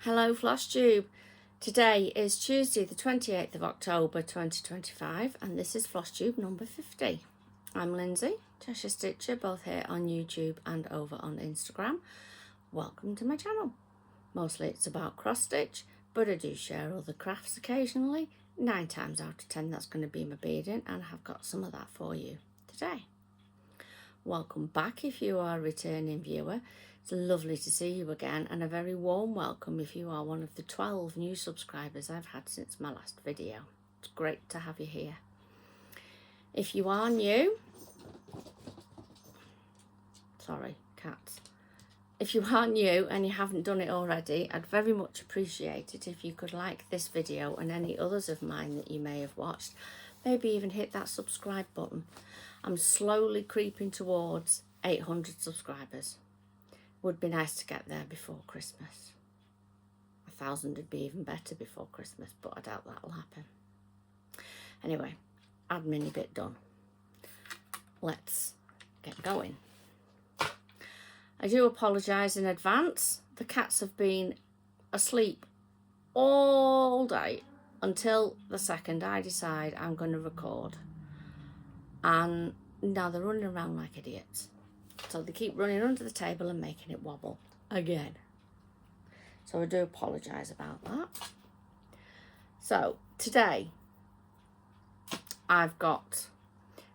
Hello Flosstube. Today is Tuesday the 28th of October 2025 and this is Flosstube number 50. I'm Lindsay, Cheshire Stitcher, both here on YouTube and over on Instagram. Welcome to my channel. Mostly it's about cross stitch, but I do share other crafts occasionally. 9 times out of 10 that's going to be my beading, and I've got some of that for you today. Welcome back if you are a returning viewer. It's lovely to see you again, and a very warm welcome if you are one of the 12 new subscribers I've had since my last video. It's great to have you here. If you are new, sorry, cats. If you are new and you haven't done it already, I'd very much appreciate it if you could like this video and any others of mine that you may have watched. Maybe even hit that subscribe button. I'm slowly creeping towards 800 subscribers. Would be nice to get there before Christmas. 1,000 would be even better before Christmas, but I doubt that'll happen. Anyway, admin bit done. Let's get going. I do apologise in advance. The cats have been asleep all day until the second I decide I'm going to record. And now they're running around like idiots. So they keep running under the table and making it wobble again. So I do apologise about that. So today I've got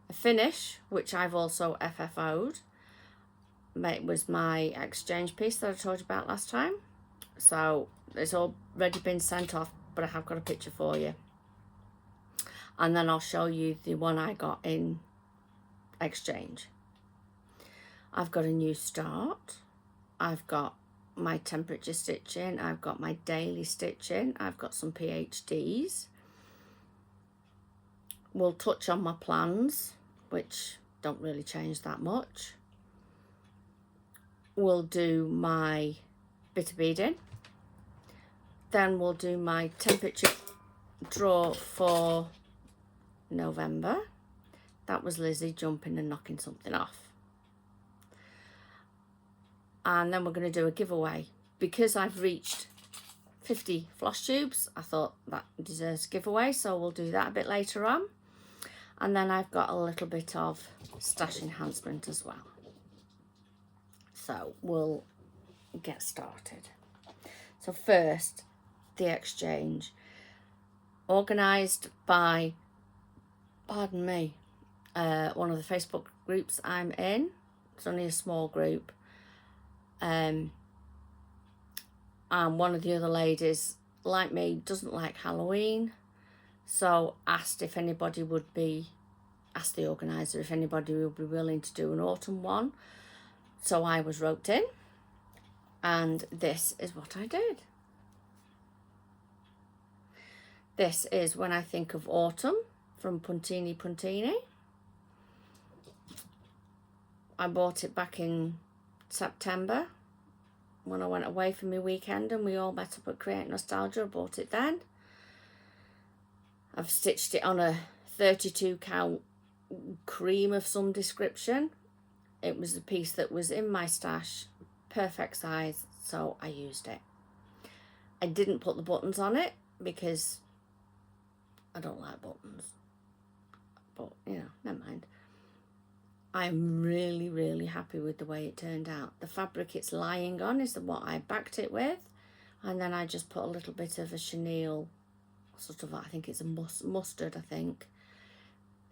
a finish, which I've also FFO'd. It was my exchange piece that I told you about last time. So it's already been sent off, but I have got a picture for you. And then I'll show you the one I got in exchange. I've got a new start. I've got my temperature stitching. I've got my daily stitching. I've got some PhDs. We'll touch on my plans, which don't really change that much. We'll do my bit of beading. Then we'll do my temperature draw for November. That was Lizzie jumping and knocking something off. And then we're going to do a giveaway. Because I've reached 50 floss tubes, I thought that deserves a giveaway, so we'll do that a bit later on. And then I've got a little bit of stash enhancement as well. So we'll get started. So first, the exchange. Organised by, pardon me, one of the Facebook groups I'm in. It's only a small group. And one of the other ladies, like me, doesn't like Halloween, so asked if anybody would be, asked the organiser if anybody would be willing to do an autumn one. So I was roped in, and this is what I did. This is When I Think of Autumn from Puntini Puntini. I bought it back in September when I went away for my weekend and we all met up at Create Nostalgia. I bought it then. I've stitched it on a 32 count cream of some description. It was a piece that was in my stash, perfect size, so I used it. I didn't put the buttons on it because I don't like buttons, but you know, never mind. I'm really, really happy with the way it turned out. The fabric it's lying on is what I backed it with. And then I just put a little bit of a chenille, sort of, I think it's a mustard, I think.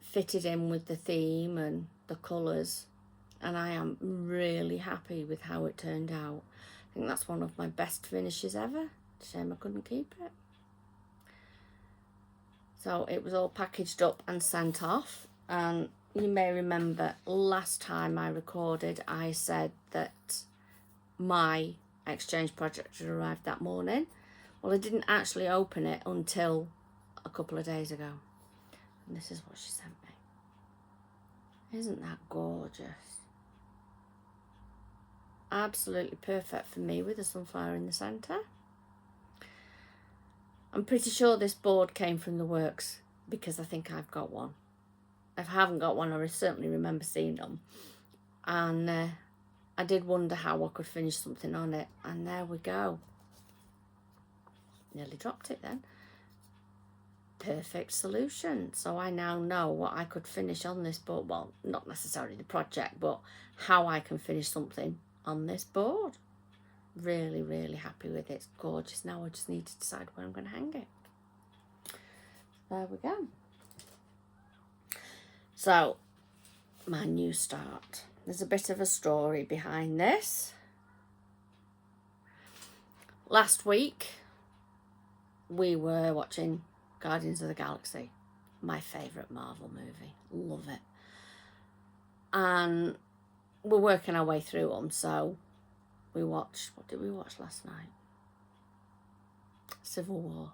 Fitted in with the theme and the colours. And I am really happy with how it turned out. I think that's one of my best finishes ever. Shame I couldn't keep it. So it was all packaged up and sent off. And you may remember last time I recorded, I said that my exchange project had arrived that morning. Well, I didn't actually open it until a couple of days ago. And this is what she sent me. Isn't that gorgeous? Absolutely perfect for me with a sunflower in the centre. I'm pretty sure this board came from the works because I think I've got one. If I haven't got one, I certainly remember seeing them. And I did wonder how I could finish something on it, and there we go. Nearly dropped it then. Perfect solution. So I now know what I could finish on this board. Well, not necessarily the project, but how I can finish something on this board. Really, really happy with it. It's gorgeous. Now I just need to decide where I'm going to hang it. There we go. So, my new start. There's a bit of a story behind this. Last week, we were watching Guardians of the Galaxy, my favourite Marvel movie. Love it. And we're working our way through them, so we watched, what did we watch last night? Civil War.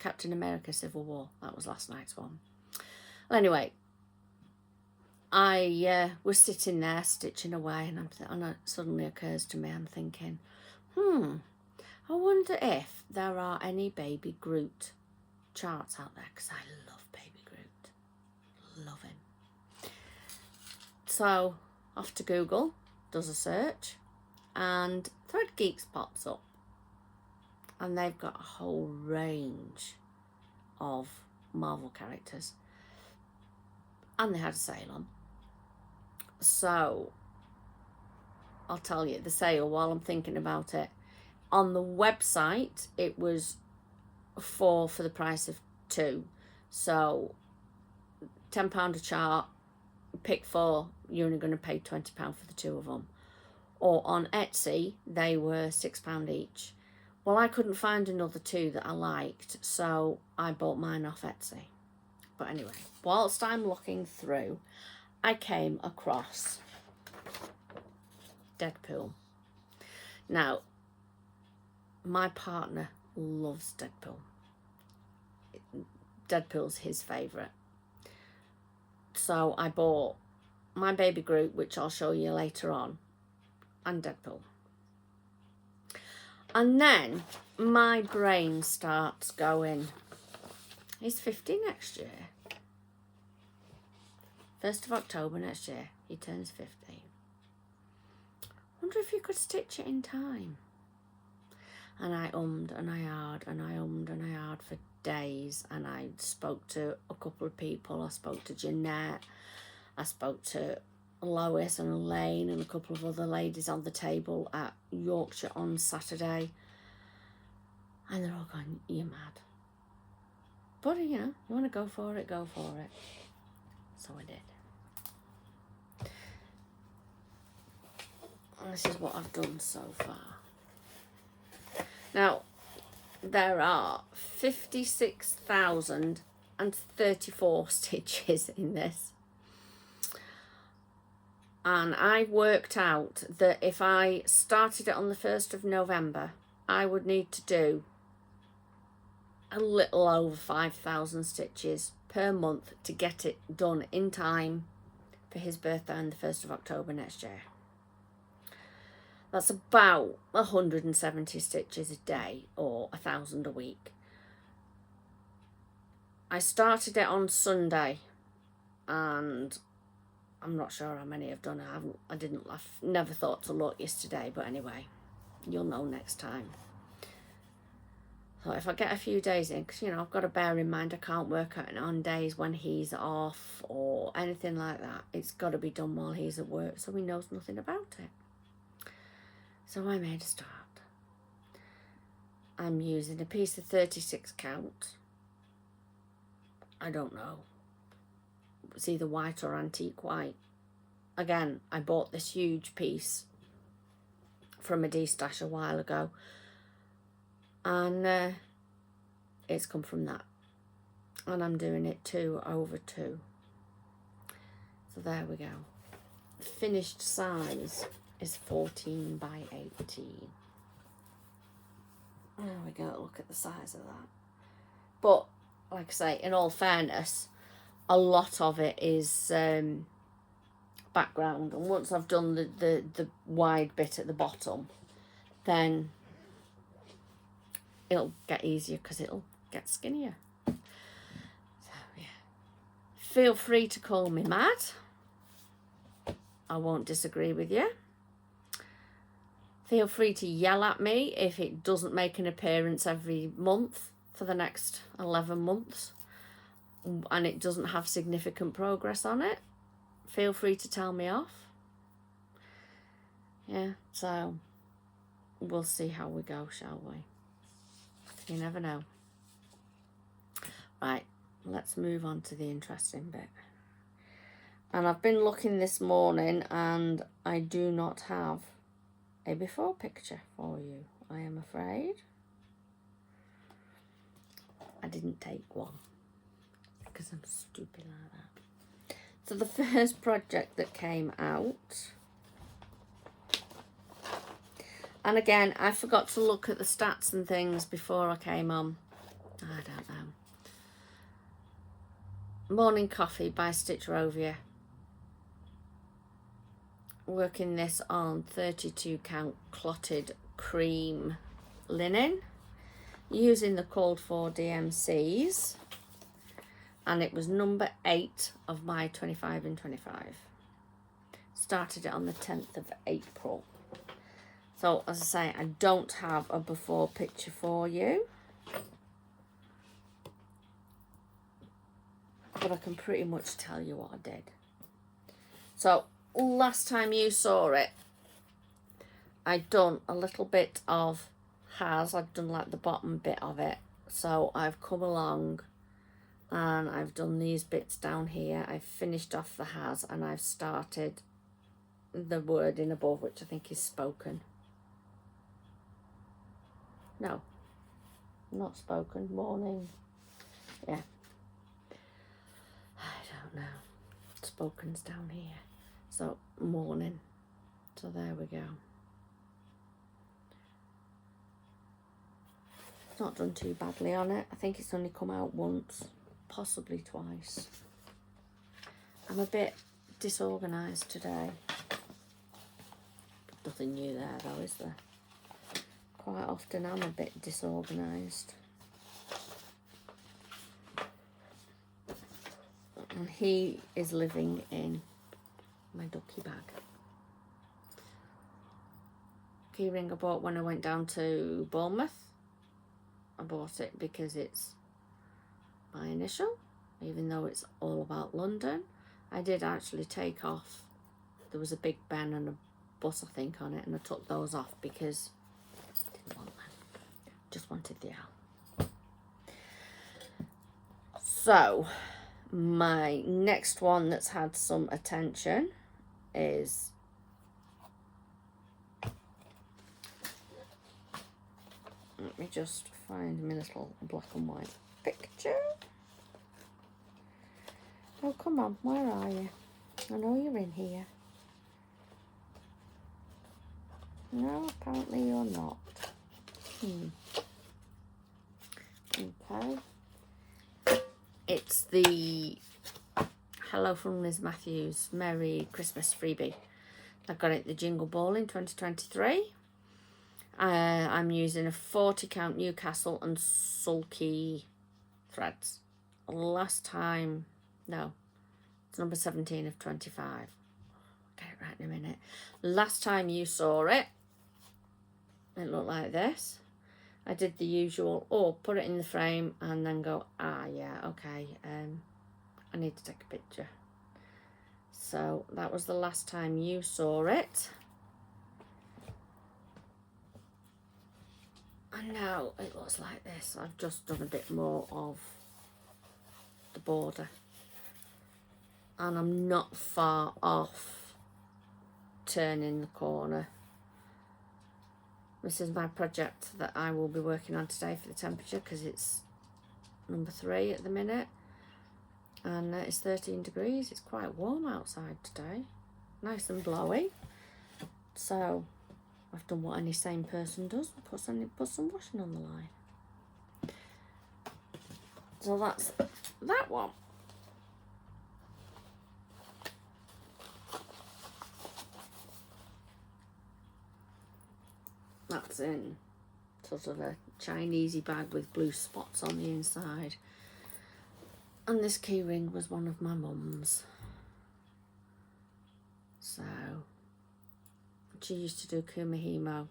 Captain America Civil War, that was last night's one. Well, anyway, I was sitting there stitching away, and it suddenly occurs to me, I'm thinking, I wonder if there are any Baby Groot charts out there, because I love Baby Groot. Love him. So, off to Google, does a search, and Thread Geeks pops up. And they've got a whole range of Marvel characters. And they had a sale on. So, I'll tell you the sale while I'm thinking about it. On the website, it was 4 for the price of 2. So, £10 a chart, pick 4, you're only going to pay £20 for the 2 of them. Or on Etsy, they were £6 each. Well, I couldn't find another 2 that I liked, so I bought mine off Etsy. But anyway, whilst I'm looking through, I came across Deadpool. Now, my partner loves Deadpool. Deadpool's his favourite. So I bought my Baby Groot, which I'll show you later on, and Deadpool. And then my brain starts going, he's 50 next year. 1st of October next year, he turns 50. Wonder if you could stitch it in time. And I ummed and I ahed and I ummed and I ahed for days. And I spoke to a couple of people. I spoke to Jeanette. I spoke to Lois and Elaine and a couple of other ladies on the table at Yorkshire on Saturday, and they're all going, you're mad. But you know, you want to go for it, go for it. So I did. And this is what I've done so far. Now, there are 56,034 stitches in this. And I worked out that if I started it on the 1st of November, I would need to do a little over 5,000 stitches per month to get it done in time for his birthday on the 1st of October next year. That's about 170 stitches a day, or 1,000 a week. I started it on Sunday, and I'm not sure how many I've done. I've never thought to look yesterday, but anyway, you'll know next time. So if I get a few days in, because, you know, I've got to bear in mind I can't work on days when he's off or anything like that. It's got to be done while he's at work, so he knows nothing about it. So I made a start. I'm using a piece of 36 count. I don't know. It's either white or antique white. Again, I bought this huge piece from a D-stash a while ago, and it's come from that, and I'm doing it 2/2. So there we go. The finished size is 14 by 18. There we go. Look at the size of that. But like I say, in all fairness, a lot of it is background, and once I've done the wide bit at the bottom, then it'll get easier because it'll get skinnier. So yeah, feel free to call me mad. I won't disagree with you. Feel free to yell at me if it doesn't make an appearance every month for the next 11 months and it doesn't have significant progress on it. Feel free to tell me off. Yeah, so we'll see how we go, shall we? You never know. Right, let's move on to the interesting bit. And I've been looking this morning and I do not have a before picture for you, I am afraid. I didn't take one because I'm stupid like that. So the first project that came out, and again, I forgot to look at the stats and things before I came on. I don't know. Morning Coffee by Stitch Rovia. Working this on 32 count clotted cream linen using the called for DMCs, and it was number 8 of my 25 in 25. Started it on the 10th of April. So as I say, I don't have a before picture for you, but I can pretty much tell you what I did. So last time you saw it, I'd done a little bit of I've done like the bottom bit of it. So I've come along and I've done these bits down here. I've finished off the and I've started the wording above, which I think is spoken. No, not spoken. Morning. Yeah. I don't know. Spoken's down here. So morning. So there we go. It's not done too badly on it. I think it's only come out once, possibly twice. I'm a bit disorganised today. Nothing new there though, is there? Quite often I'm a bit disorganised. And he is living in my ducky bag. Keyring I bought when I went down to Bournemouth. I bought it because it's my initial, even though it's all about London. I did actually take off, there was a Big Ben and a bus I think on it, and I took those off because I didn't want them, just wanted the L. So my next one that's had some attention is let me just find my little black and white picture. Oh, come on, where are you? I know you're in here. No, apparently you're not. Okay. It's the Hello from Liz Matthews Merry Christmas freebie. I got it at the Jingle Ball in 2023. I'm using a 40 count Newcastle and sulky threads. Last time, no, it's number 17 of 25. I'll get it right in a minute. Last time you saw it, it looked like this. I did the usual, put it in the frame and then go, yeah, okay, I need to take a picture. So that was the last time you saw it. And now it looks like this. I've just done a bit more of the border. And I'm not far off turning the corner. This is my project that I will be working on today for the temperature because it's number 3 at the minute. And it's 13 degrees. It's quite warm outside today. Nice and blowy. So I've done what any sane person does, put some washing on the line. So that's that one. That's in sort of a Chinesey bag with blue spots on the inside. And this key ring was one of my mum's. So she used to do kumihimo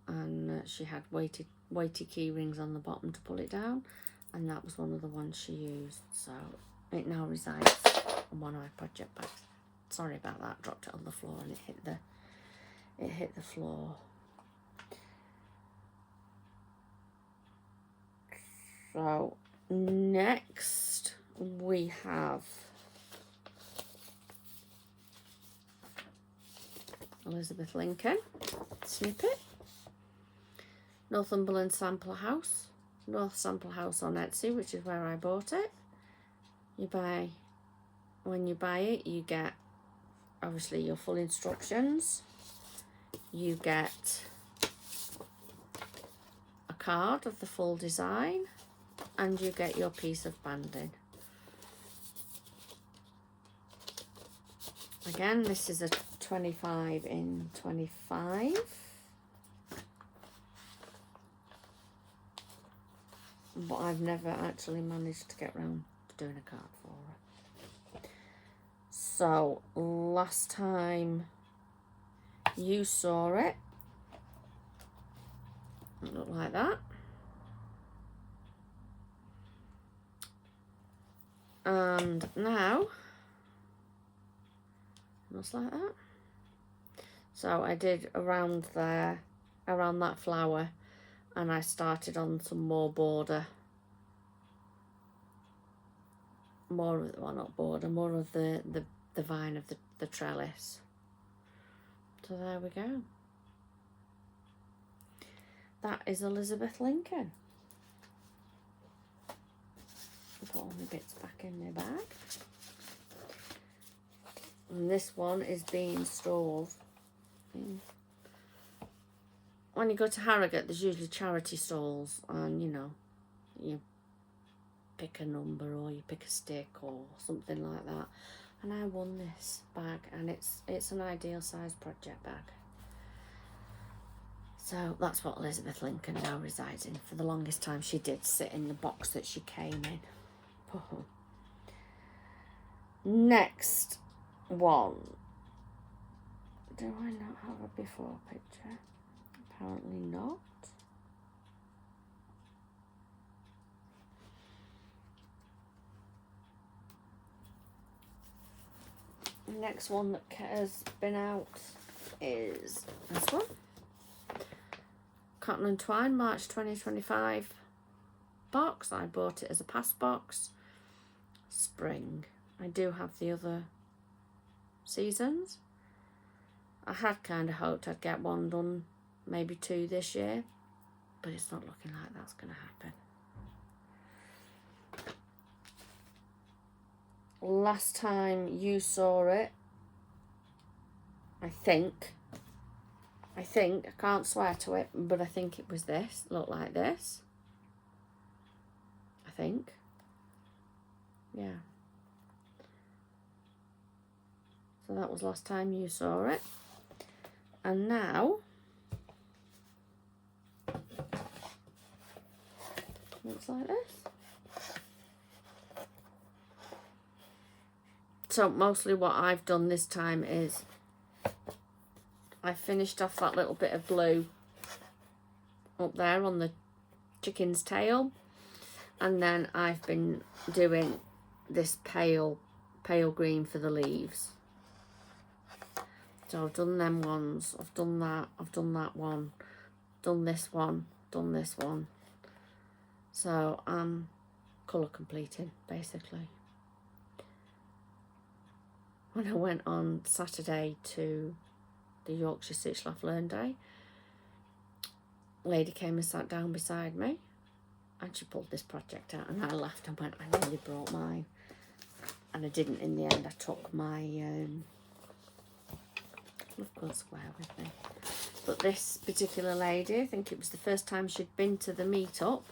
and she had weighty key rings on the bottom to pull it down, and that was one of the ones she used. So it now resides on one of my project bags. Sorry about that, dropped it on the floor and it hit the floor. So next we have Elizabeth Lincoln snippet, Northumberland Sampler House, North Sampler House on Etsy, which is where I bought it. When you buy it, you get obviously your full instructions, you get a card of the full design, and you get your piece of banding. Again, this is a 25 in 25. But I've never actually managed to get round to doing a card for her. So, last time you saw it, it looked like that. And now, looks like that. So I did around there, around that flower, and I started on some more border. More of, well, not border, more of the vine of the trellis. So there we go. That is Elizabeth Lincoln. Put all my bits back in my bag. And this one is being stored. When you go to Harrogate, there's usually charity stalls, and you know, you pick a number or you pick a stick or something like that. And I won this bag, and it's an ideal size project bag. So that's what Elizabeth Lincoln now resides in. For the longest time she did sit in the box that she came in. Oh. Next one. Do I not have a before picture? Apparently not. The next one that has been out is this one. Cotton and Twine, March 2025 box. I bought it as a pass box. Spring. I do have the other seasons. I had kind of hoped I'd get one done, maybe 2 this year, but it's not looking like that's going to happen. Last time you saw it, I think, I can't swear to it, but I think it was this, looked like this. I think. Yeah. So that was last time you saw it. And now, looks like this. So mostly what I've done this time is I finished off that little bit of blue up there on the chicken's tail, and then I've been doing this pale green for the leaves. So I've done them ones, I've done that one, done this one, done this one. So I'm colour completing, basically. When I went on Saturday to the Yorkshire Stitch Laugh Learn Day, a lady came and sat down beside me, and she pulled this project out, and I laughed and went, I nearly brought mine. And I didn't in the end. I took my Love Gun Square with me. But this particular lady, I think it was the first time she'd been to the meetup,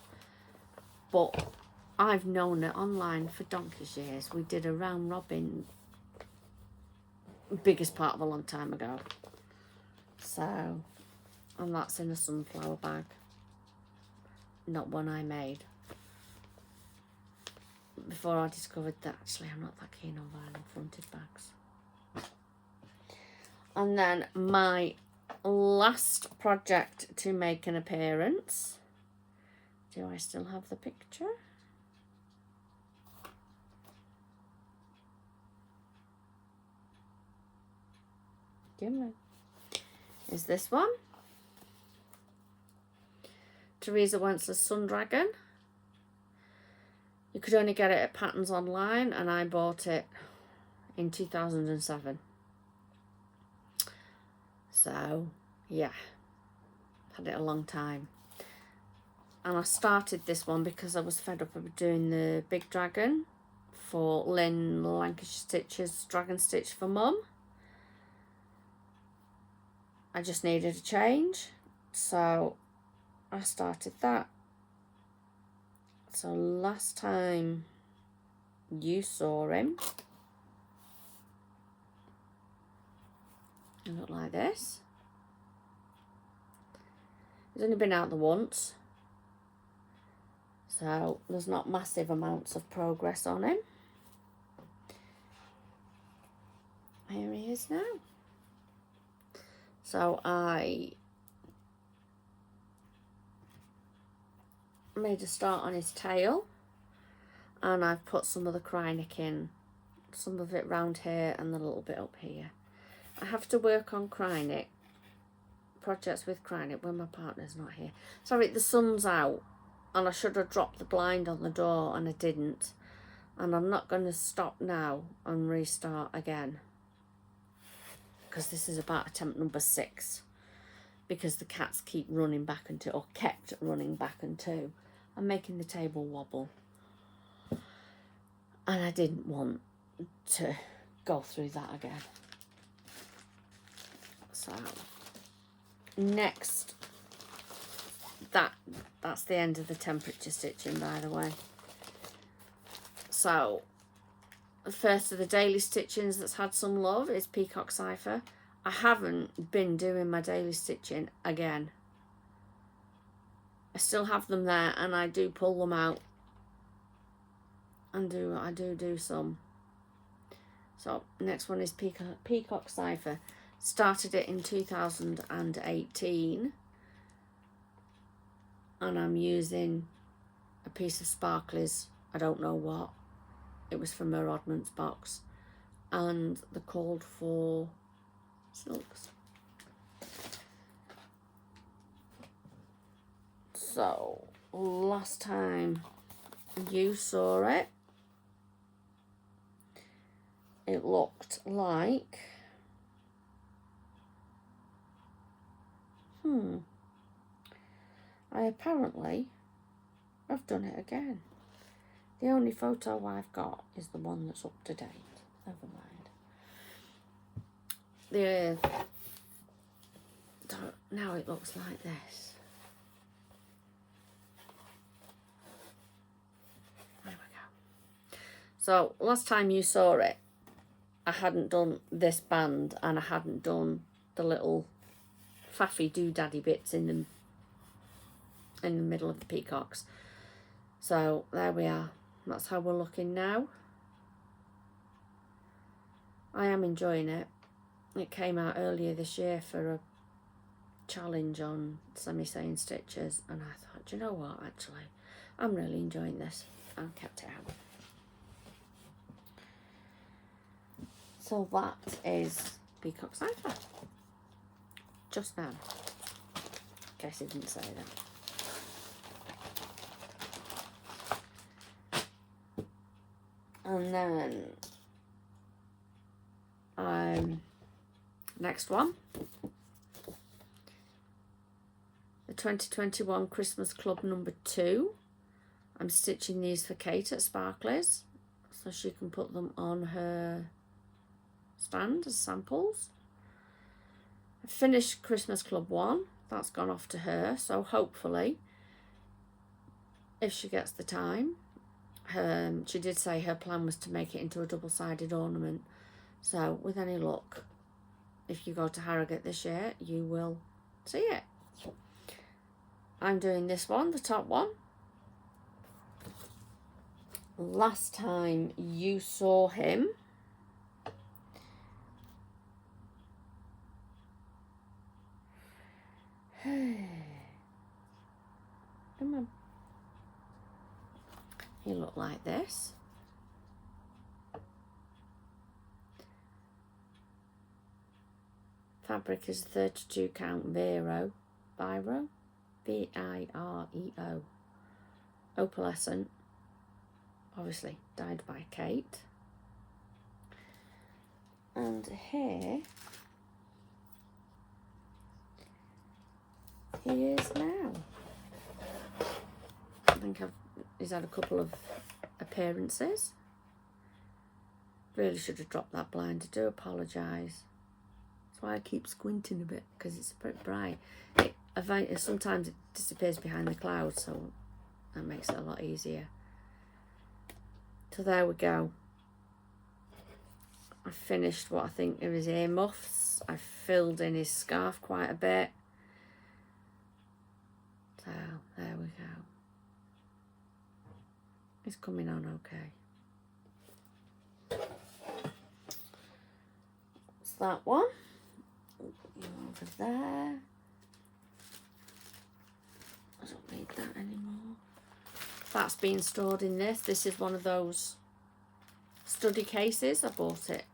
but I've known her online for donkey's years. We did a round robin, biggest part of a long time ago. So, and that's in a sunflower bag, not one I made. Before I discovered that actually I'm not that keen on vinyl fronted bags. And then my last project to make an appearance. Do I still have the picture? Is this one. Teresa Wentz's Sun Dragon. You could only get it at Patterns Online, and I bought it in 2007. So, yeah, had it a long time. And I started this one because I was fed up of doing the big dragon for Lynn Lancashire Stitches Dragon Stitch for Mum. I just needed a change, so I started that. So last time you saw him, it looked like this. He's only been out the once, so there's not massive amounts of progress on him. Here he is now. So I made a start on his tail, and I've put some of the Krynic in, some of it round here and a little bit up here. I have to work on Krynic, projects with Krynic, when my partner's not here. Sorry, the sun's out and I should have dropped the blind on the door and I didn't, and I'm not going to stop now and restart again, because this is about attempt number 6, because the cats keep running back and two, or kept running back and two, and making the table wobble, and I didn't want to go through that again. So next, that's the end of the temperature stitching, by the way. So the first of the daily stitchings that's had some love is Peacock Cipher. I haven't been doing my daily stitching again. I still have them there, and I do pull them out and I do some. So next one is Peacock Cipher. Started it in 2018, and I'm using a piece of sparklies, I don't know what. It was from her Oddments box, and the called for silks. So last time you saw it, it looked like I apparently have done it again. The only photo I've got is the one that's up to date. Never mind. Now it looks like this. There we go. So last time you saw it, I hadn't done this band, and I hadn't done the little faffy doodaddy bits in the middle of the peacocks. So there we are. That's how we're looking now. I am enjoying it. It came out earlier this year for a challenge on semi-sewn stitches, and I thought, do you know what, actually I'm really enjoying this, and kept it out. So that is Peacock Cipher. Just now, in case I didn't say that. And then next one, the 2021 Christmas Club number 2. I'm stitching these for Kate at Sparklies, so she can put them on her stand as samples. I finished Christmas Club 1, that's gone off to her, so hopefully, if she gets the time, she did say her plan was to make it into a double-sided ornament, so with any luck, if you go to Harrogate this year, you will see it. I'm doing this one, the top one. Last time you saw him, Come on. He looked like this. Fabric is 32 count Viro, V-I-R-E-O, opalescent, obviously dyed by Kate. And here he is now. I think he's had a couple of appearances. Really should have dropped that blind. I do apologise. That's why I keep squinting a bit, because it's a bit bright. Sometimes it disappears behind the clouds, so that makes it a lot easier. So there we go. I finished what I think are his earmuffs. I filled in his scarf quite a bit. So there we go. It's coming on okay. It's that one. You over there. I don't need that anymore. That's been stored in this. This is one of those study cases. I bought it.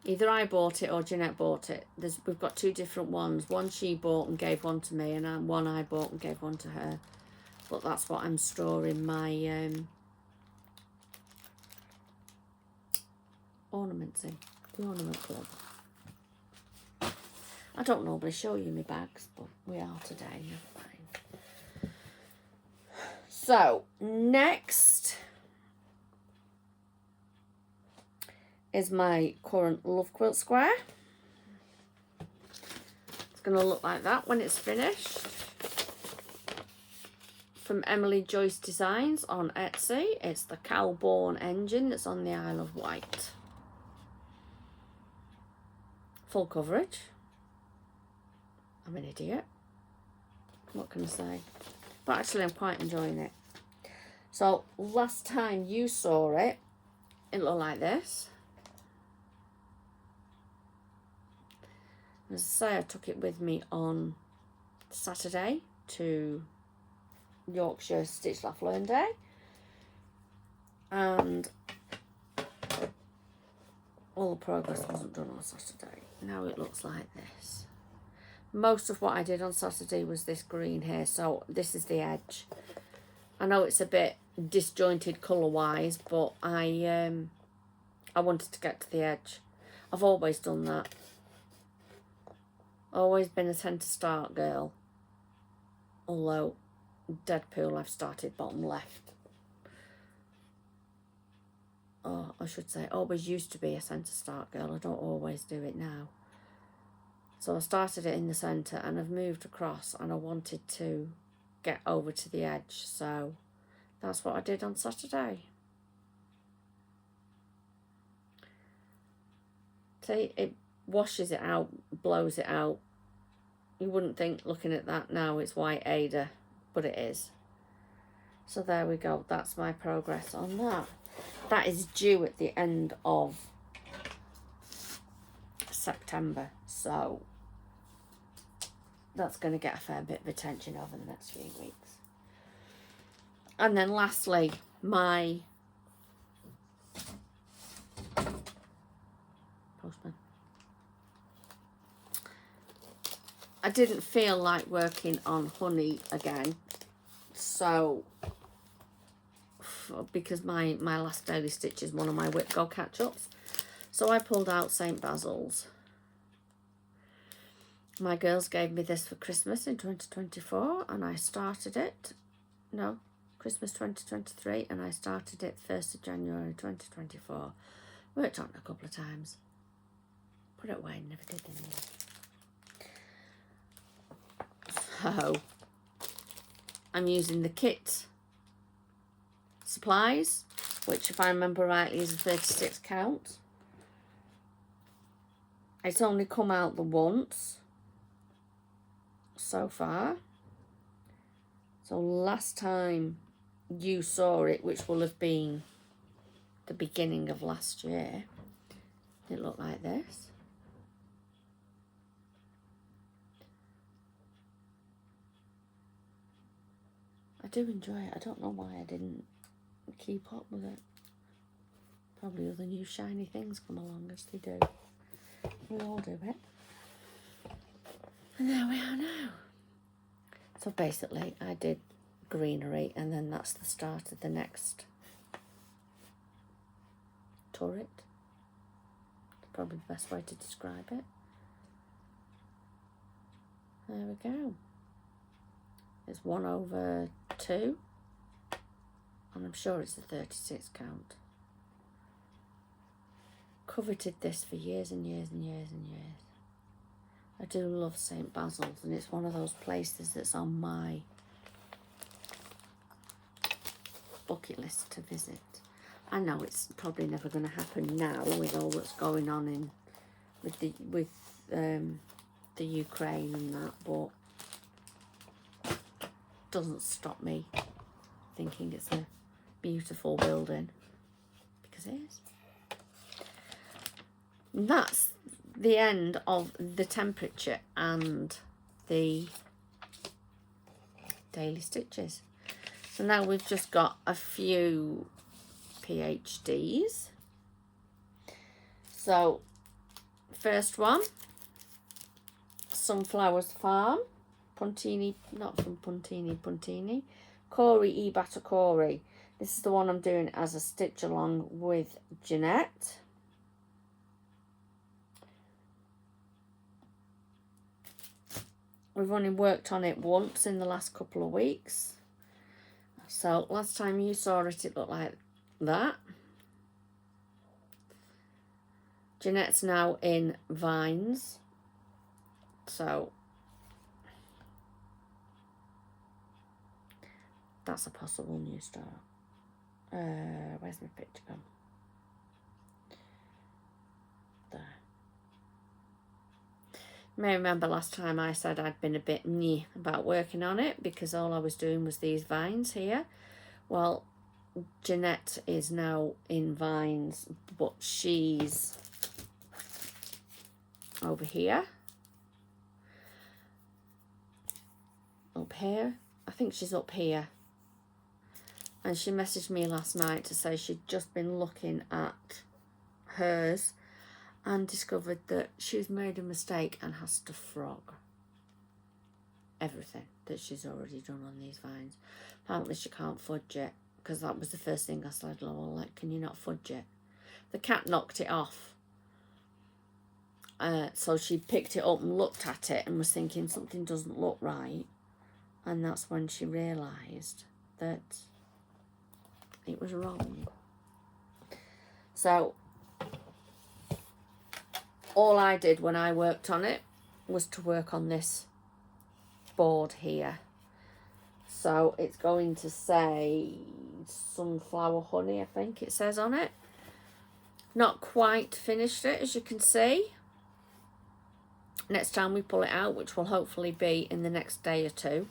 Either I bought it or Jeanette bought it. We've got two different ones. One she bought and gave one to me, and one I bought and gave one to her. But that's what I'm storing my ornaments in. The ornament club. I don't normally show you my bags, but we are today. Never mind. So next is my current Love Quilt square. It's going to look like that when it's finished. From Emily Joyce Designs on Etsy. It's the Cowborn engine that's on the Isle of Wight. Full coverage. I'm an idiot. What can I say? But actually I'm quite enjoying it. So last time you saw it, it looked like this. As I say, I took it with me on Saturday to Yorkshire Stitch Laugh Learn Day, and all the progress wasn't done on Saturday. Now it looks like this. Most of what I did on Saturday was this green here, so this is the edge. I know it's a bit disjointed colour wise, but I wanted to get to the edge. I've always done that. Always been a centre start girl, although Deadpool I've started bottom left. Oh, I should say always used to be a centre start girl. I don't always do it now. So I started it in the centre and I've moved across, and I wanted to get over to the edge, so that's what I did on Saturday. See, it washes it out, blows it out. You wouldn't think looking at that now it's white Ada, but it is. So there we go. That's my progress on that. That is due at the end of September, so that's going to get a fair bit of attention over the next few weeks. And then lastly, my postman. I didn't feel like working on honey again, so because my last daily stitch is one of my Whip Go catch-ups, so I pulled out St. Basil's. My girls gave me this for Christmas in 2024, and I started it, no, Christmas 2023, and I started it 1st of January 2024. Worked on it a couple of times. Put it away, never did anymore. So, I'm using the kit supplies, which if I remember rightly is a 36 count. It's only come out the once so far. So last time you saw it, which will have been the beginning of last year, it looked like this. I do enjoy it. I don't know why I didn't keep up with it. Probably other new shiny things come along as they do. We all do it. And there we are now. So basically I did greenery, and then that's the start of the next turret. Probably the best way to describe it. There we go. It's 1/2, and I'm sure it's a 36 count. Coveted this for years and years and years and years. I do love St. Basil's, and it's one of those places that's on my bucket list to visit. I know it's probably never going to happen now with all that's going on in with the Ukraine and that, but doesn't stop me thinking it's a beautiful building, because it is. And that's the end of the temperature and the daily stitches. So now we've just got a few PhDs. So first one, Sunflowers Farm, Puntini, not from Puntini, Corey E. Corey. This is the one I'm doing as a stitch along with Jeanette. We've only worked on it once in the last couple of weeks. So last time you saw it, it looked like that. Jeanette's now in vines. So that's a possible new start. Where's my picture gone? There. You may remember last time I said I'd been a bit meh about working on it because all I was doing was these vines here. Well, Jeanette is now in vines, but she's over here. Up here. I think she's up here. And she messaged me last night to say she'd just been looking at hers and discovered that she's made a mistake and has to frog everything that she's already done on these vines. Apparently she can't fudge it, because that was the first thing I said, well, like, can you not fudge it? The cat knocked it off. So she picked it up and looked at it and was thinking something doesn't look right. And that's when she realised that it was wrong. So all I did when I worked on it was to work on this board here. So it's going to say sunflower honey, I think it says on it. Not quite finished it, as you can see. Next time we pull it out, which will hopefully be in the next day or two,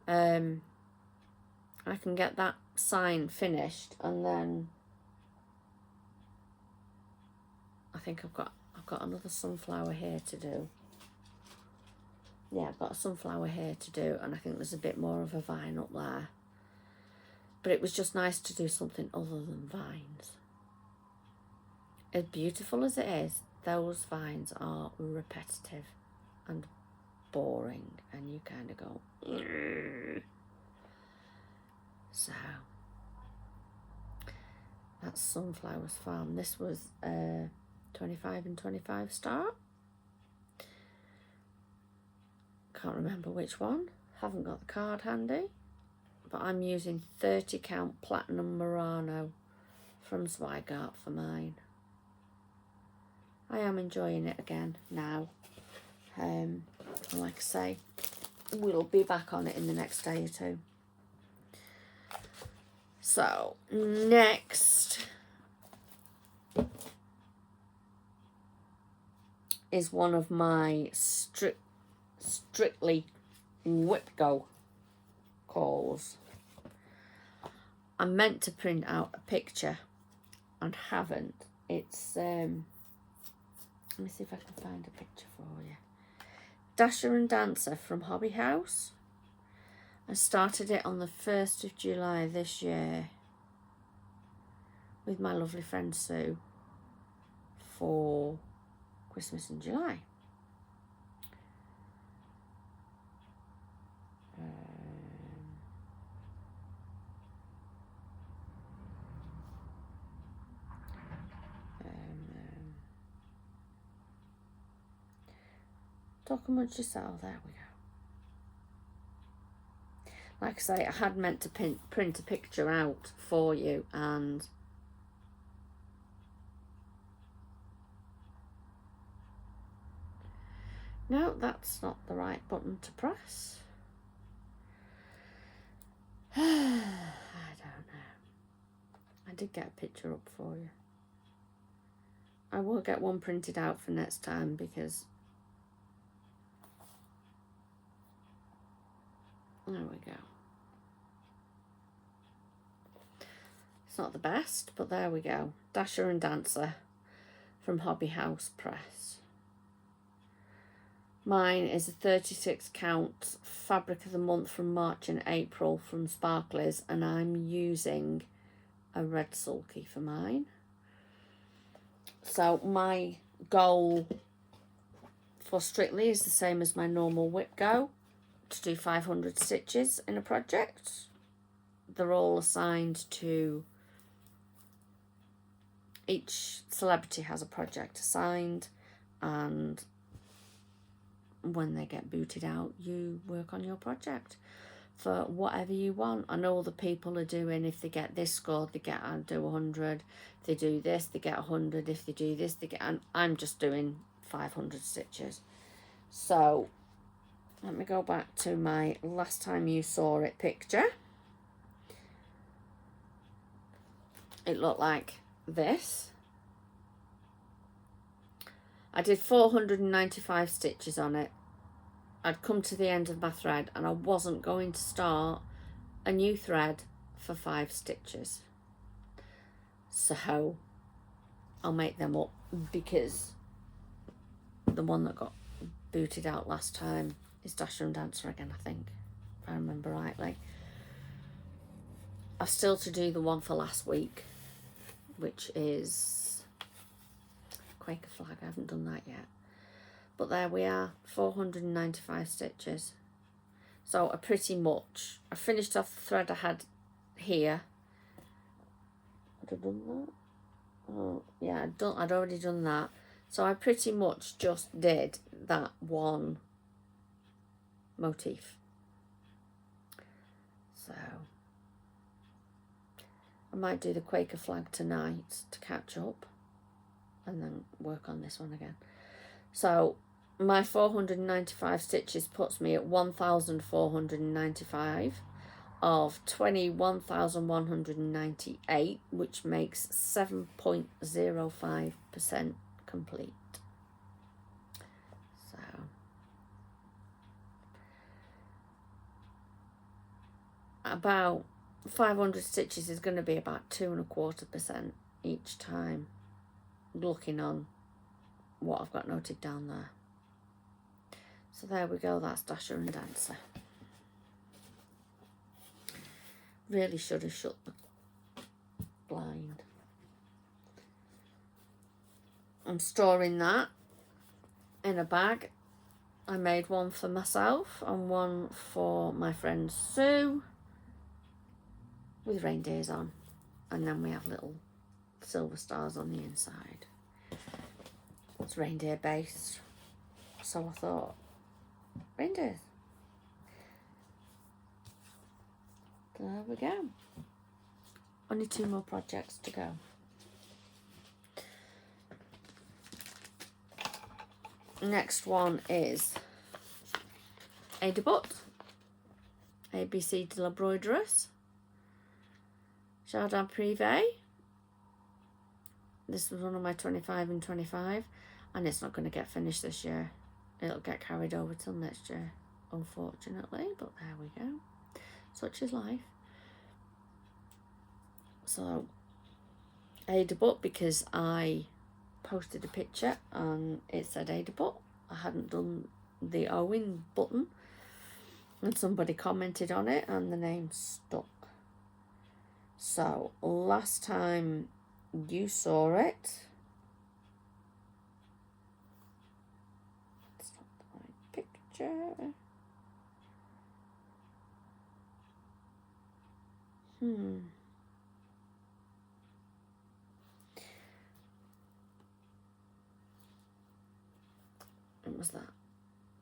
I can get that sign finished, and then I think I've got another sunflower here to do. Yeah, I've got a sunflower here to do, and I think there's a bit more of a vine up there. But it was just nice to do something other than vines. As beautiful as it is, those vines are repetitive and boring, and you kind of go, "Ugh." So that's Sunflowers Farm. This was 25 and 25 start. Can't remember which one. Haven't got the card handy, but I'm using 30 count Platinum Murano from Zweigart for mine. I am enjoying it again now. And like I say, we'll be back on it in the next day or two. So next is one of my strictly Whipgo calls. I meant to print out a picture and haven't. It's let me see if I can find a picture for you. Dasher and Dancer from Hobby House. I started it on the 1st of July this year with my lovely friend Sue for Christmas in July. Talk amongst yourself. There we go. Like I say, I had meant to print a picture out for you, and no, that's not the right button to press. I don't know. I did get a picture up for you. I will get one printed out for next time, because there we go. It's not the best, but there we go. Dasher and Dancer from Hobby House Press. Mine is a 36 count fabric of the month from March and April from Sparklies, and I'm using a red sulky for mine. So my goal for Strictly is the same as my normal whip go, to do 500 stitches in a project. They're all assigned to, each celebrity has a project assigned, and when they get booted out, you work on your project for whatever you want. I know other people are doing, if they get this score, they get, I do 100. If they do this, they get 100. If they do this, they get, and I'm just doing 500 stitches. So let me go back to my last time you saw it picture. It looked like this. I did 495 stitches on it. I'd come to the end of my thread, and I wasn't going to start a new thread for 5 stitches. So I'll make them up, because the one that got booted out last time is Dasher and Dancer again, I think, if I remember rightly. I've still to do the one for last week, which is Quaker Flag. I haven't done that yet. But there we are, 495 stitches. So I pretty much, I finished off the thread I had here. Had I done that? Oh, yeah, I'd already done that. So I pretty much just did that one motif. So I might do the Quaker Flag tonight to catch up, and then work on this one again. So my 495 stitches puts me at 1,495 of 21,198, which makes 7.05% complete. So about 500 stitches is going to be about 2.25% each time, looking on what I've got noted down there. So there we go, that's Dasher and Dancer. Really should have shut the blind. I'm storing that in a bag. I made one for myself and one for my friend Sue with reindeers on, and then we have little silver stars on the inside. It's reindeer based, so I thought, reindeers. There we go. Only 2 more projects to go. Next one is Ada Butt, ABC de la Broidereuse, Jardin Privé. This was one of my 25 and 25, and it's not going to get finished this year. It'll get carried over till next year, unfortunately, but there we go. Such is life. So Ada Butt, because I posted a picture and it said Ada Butt. I hadn't done the Owen button, and somebody commented on it and the name stuck. So last time you saw it, it's not the right picture. It was that,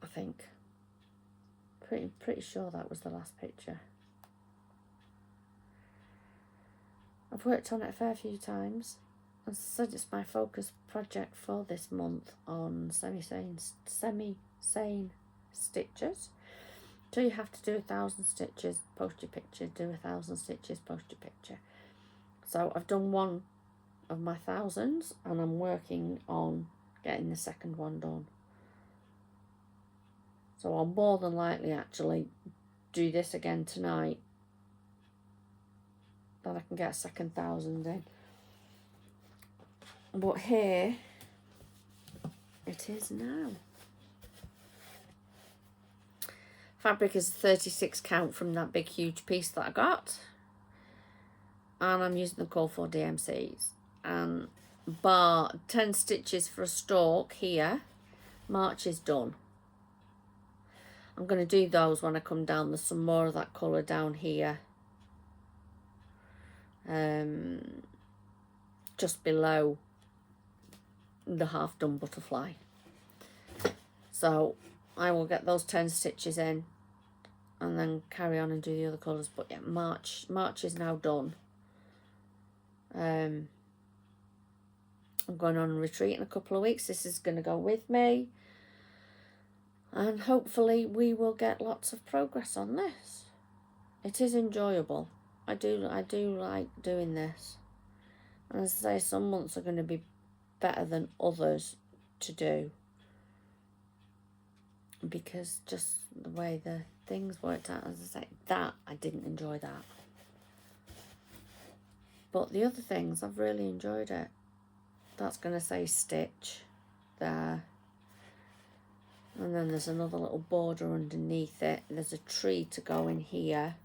I think. Pretty sure that was the last picture. I've worked on it a fair few times. As I said, it's my focus project for this month on semi-sane stitches. So you have to do 1,000 stitches, post your picture, do 1,000 stitches, post your picture. So I've done one of my thousands and I'm working on getting the second one done. So I'll more than likely actually do this again tonight, that I can get a second 1,000 in. But here it is now. Fabric is a 36 count from that big huge piece that I got, and I'm using the call for DMCs, and bar 10 stitches for a stalk here, March is done. I'm going to do those when I come down. There's some more of that colour down here, just below the half done butterfly. So I will get those 10 stitches in and then carry on and do the other colours. But yeah, March is now done. I'm going on a retreat in a couple of weeks. This is going to go with me, and hopefully we will get lots of progress on this. It is enjoyable. I do like doing this, and as I say, some months are going to be better than others to do, because just the way the things worked out. As I say, that I didn't enjoy that, but the other things I've really enjoyed it. That's going to say stitch there, and then there's another little border underneath it. There's a tree to go in here.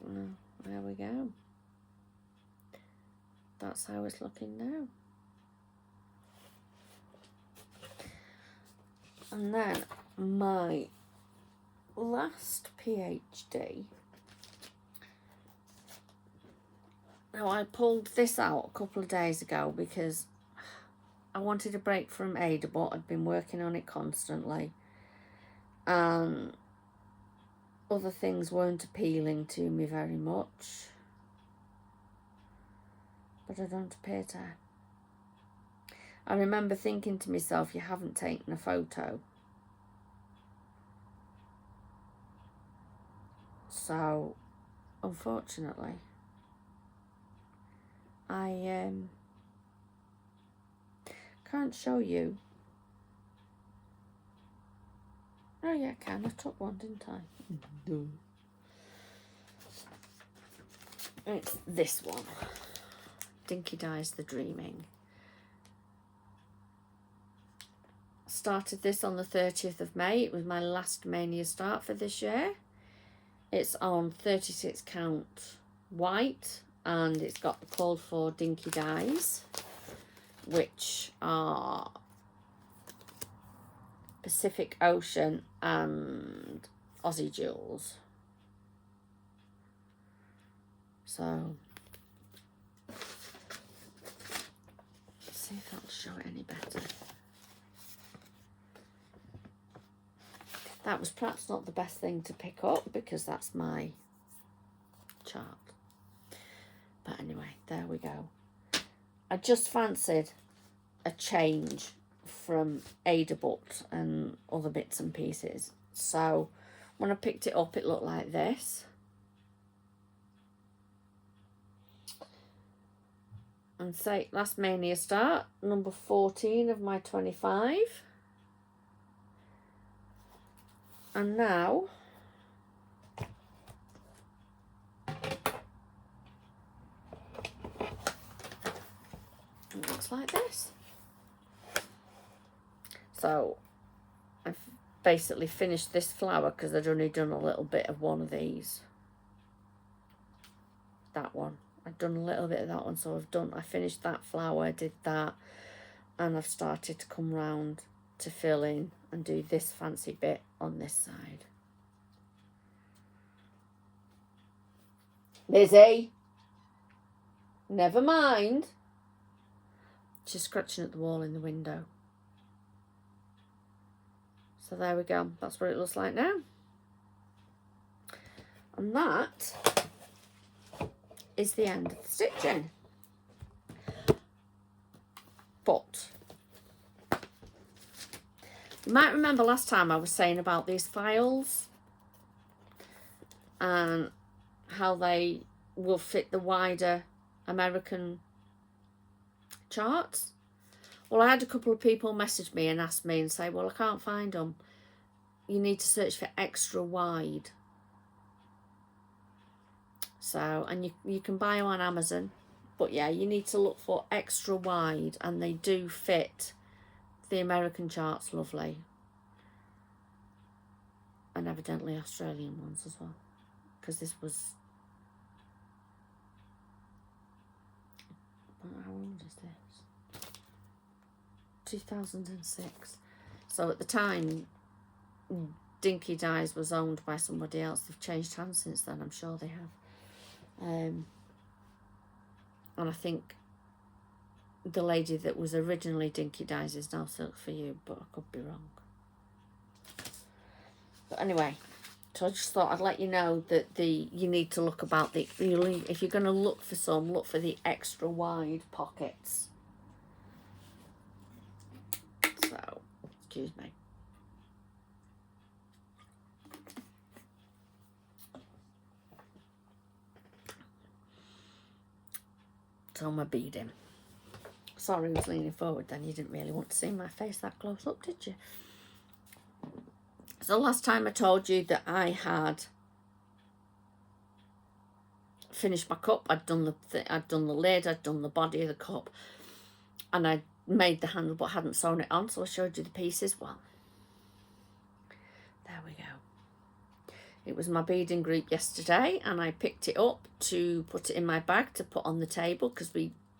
Well, there we go. That's how it's looking now. And then my last PhD. Now, I pulled this out a couple of days ago because I wanted a break from Ada, but I'd been working on it constantly. Other things weren't appealing to me very much. But I don't appear to. I remember thinking to myself, you haven't taken a photo. So, unfortunately, I can't show you. Oh yeah, I can. I took one, didn't I? It's this one. Dinky Dies the Dreaming. Started this on the 30th of May. It was my last Mania start for this year. It's on 36 count white, and it's got the called for Dinky Dies, which are Pacific Ocean and Aussie Jewels. So let's see if that'll show it any better. That was perhaps not the best thing to pick up because that's my chart. But anyway, there we go. I just fancied a change from Ada Book and other bits and pieces. So when I picked it up, it looked like this. And say last Mania start, number 14 of my 25. And now it looks like this. So I've basically finished this flower because I'd only done a little bit of one of these. That one. I'd done a little bit of that one, so I finished that flower, did that, and I've started to come round to fill in and do this fancy bit on this side. Lizzie, never mind. She's scratching at the wall in the window. So there we go. That's what it looks like now. And that is the end of the stitching. But you might remember last time I was saying about these files and how they will fit the wider American charts. Well, I had a couple of people message me and ask me and say, well, I can't find them. You need to search for extra wide. So, and you can buy them on Amazon. But yeah, you need to look for extra wide, and they do fit the American charts lovely. And evidently Australian ones as well. Because this was... How old is this? 2006. So at the time, Dinky Dyes was owned by somebody else. They've changed hands since then, I'm sure they have. And I think the lady that was originally Dinky Dyes is now Silk For You, but I could be wrong. But anyway, so I just thought I'd let you know that you need to look about if you're going to look for some, look for the extra wide pockets. So, excuse me. So my beading. Sorry, I was leaning forward then. You didn't really want to see my face that close up, did you? So last time I told you that I had finished my cup. I'd done the lid, I'd done the body of the cup, and I made the handle but hadn't sewn it on, so I showed you the pieces. Well, there we go. It was my beading group yesterday, and I picked it up to put it in my bag to put on the table, because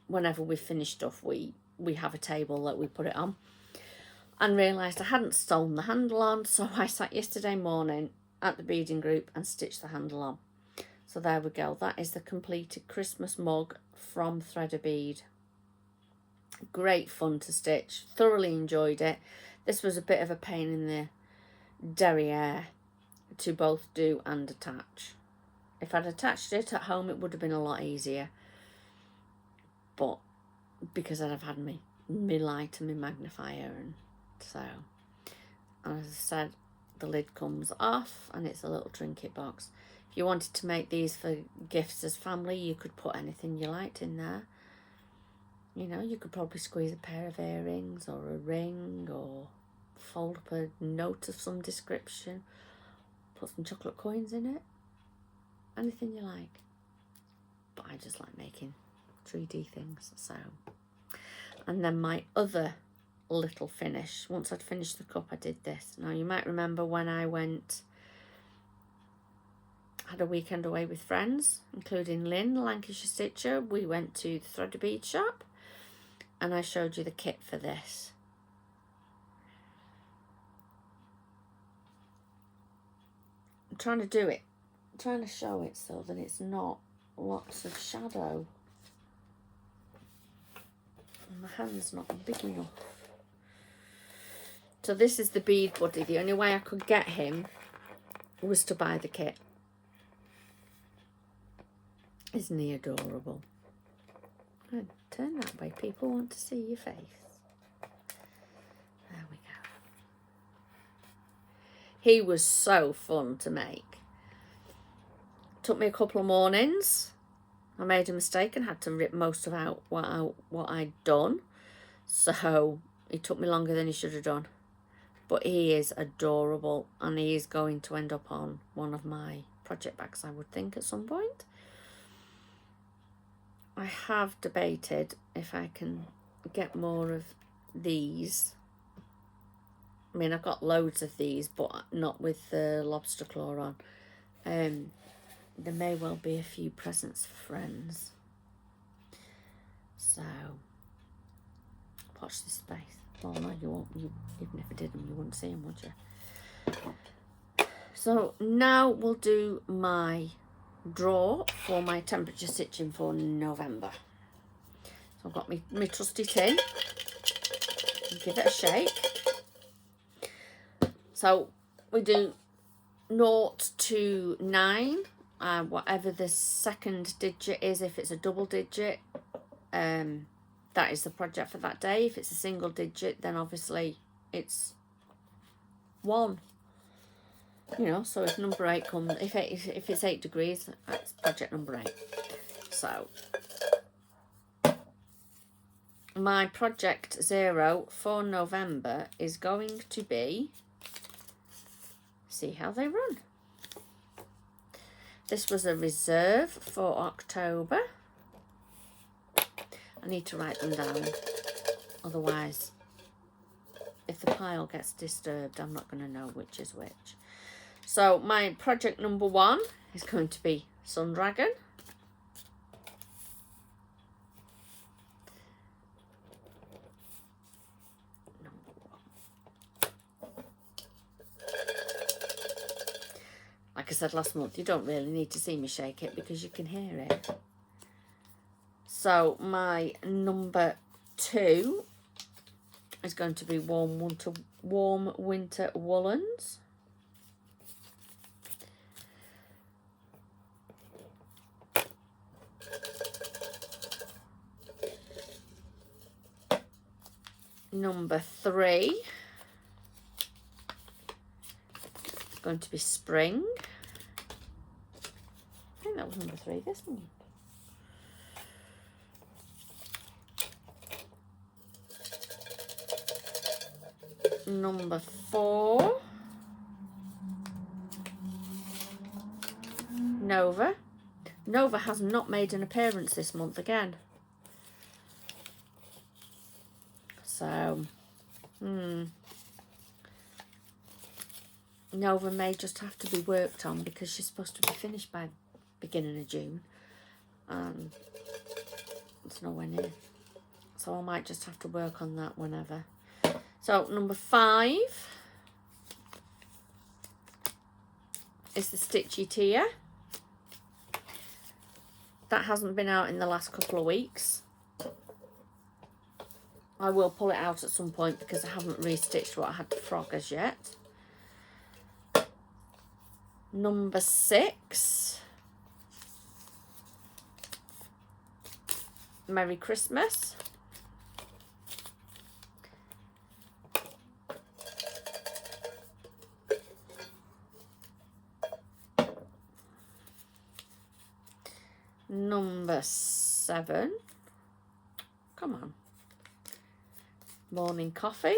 whenever we finish stuff, we have a table that we put it on. And realised I hadn't sewn the handle on, so I sat yesterday morning at the beading group and stitched the handle on. So there we go. That is the completed Christmas mug from Thread a Bead. Great fun to stitch. Thoroughly enjoyed it. This was a bit of a pain in the derriere to both do and attach. If I'd attached it at home, it would have been a lot easier. But because I'd have had my light and my magnifier, and so, as I said, the lid comes off and it's a little trinket box. If you wanted to make these for gifts as family, you could put anything you liked in there. You know, you could probably squeeze a pair of earrings or a ring, or fold up a note of some description, put some chocolate coins in it, anything you like. But I just like making 3D things. So, and then my other little finish, once I'd finished the cup, I did this. Now you might remember when I had a weekend away with friends, including Lynn, the Lancashire Stitcher. We went to the Thread a Bead shop, and I showed you the kit for this. I'm trying to do it, I'm trying to show it so that it's not lots of shadow. And my hand's not big enough. So this is the bead buddy. The only way I could get him was to buy the kit. Isn't he adorable? And turn that way, people want to see your face. There we go. He was so fun to make. Took me a couple of mornings. I made a mistake and had to rip most of out what I'd done. So it took me longer than he should have done. But he is adorable, and he is going to end up on one of my project bags, I would think, at some point. I have debated if I can get more of these I mean, I've got loads of these, but not with the lobster claw on. There may well be a few presents for friends. So, watch this space. Well, no, you won't. Even if I did them, you wouldn't see them, would you? So, now we'll do my draw for my temperature stitching for November. So, I've got my trusty tin. Give it a shake. So, we do 0 to 9. Whatever the second digit is, if it's a double digit, that is the project for that day. If it's a single digit, then obviously it's 1. You know, so if number 8 comes, if it's 8 degrees, that's project number 8. So my project 0 for November is going to be, see how they run. This was a reserve for October. I need to write them down, otherwise if the pile gets disturbed, I'm not going to know which is which. So my project number 1 is going to be Sun Dragon. Like I said last month, you don't really need to see me shake it because you can hear it. So my number 2 is going to be warm winter woolens. Number 3 is going to be spring. I think that was number 3 this month. Number 4, Nova. Nova has not made an appearance this month again. So, Nova may just have to be worked on because she's supposed to be finished by beginning of June. It's nowhere near. So I might just have to work on that whenever. So number 5 is the Stitchy Tier. That hasn't been out in the last couple of weeks. I will pull it out at some point because I haven't restitched what I had to frog as yet. Number 6, Merry Christmas. Number 7, come on, Morning Coffee.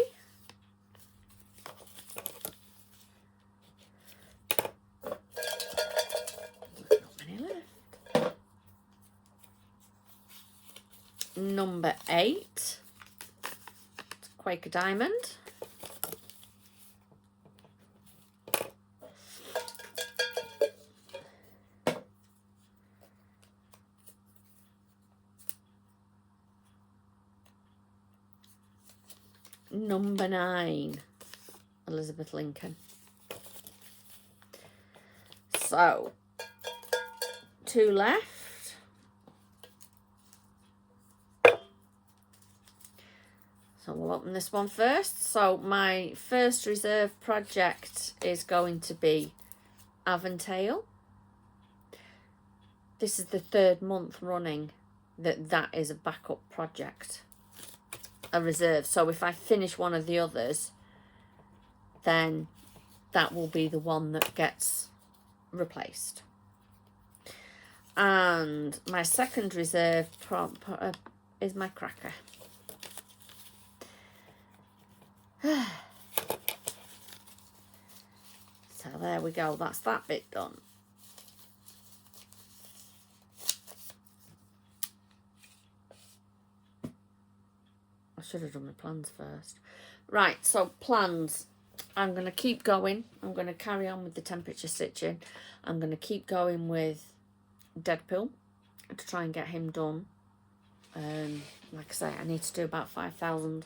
Not many left. Number 8, Quaker Diamond. Number 9, Elizabeth Lincoln. So, 2 left. So we'll open this one first. So my first reserve project is going to be Avontail. This is the 3rd month running that is a backup project. A reserve. So if I finish one of the others, then that will be the one that gets replaced. And my second reserve is my cracker. So there we go, that's that bit done. I should have done my plans first. Right, so plans. I'm going to keep going. I'm going to carry on with the temperature stitching. I'm going to keep going with Deadpool to try and get him done. Like I say, I need to do about 5,000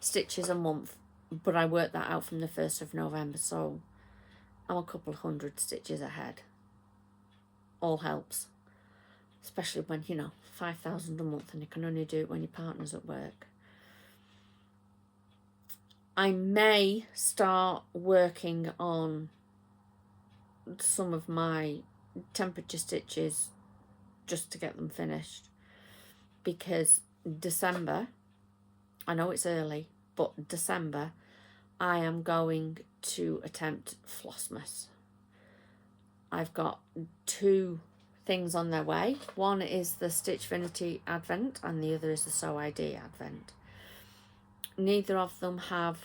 stitches a month, but I worked that out from the 1st of November, so I'm a couple of hundred stitches ahead. All helps, especially when, you know, 5,000 a month and you can only do it when your partner's at work. I may start working on some of my temperature stitches just to get them finished, because December, I know it's early, but December I am going to attempt Flossmas. I've got 2 things on their way. One is the Stitchfinity Advent and the other is the Sew ID Advent. Neither of them have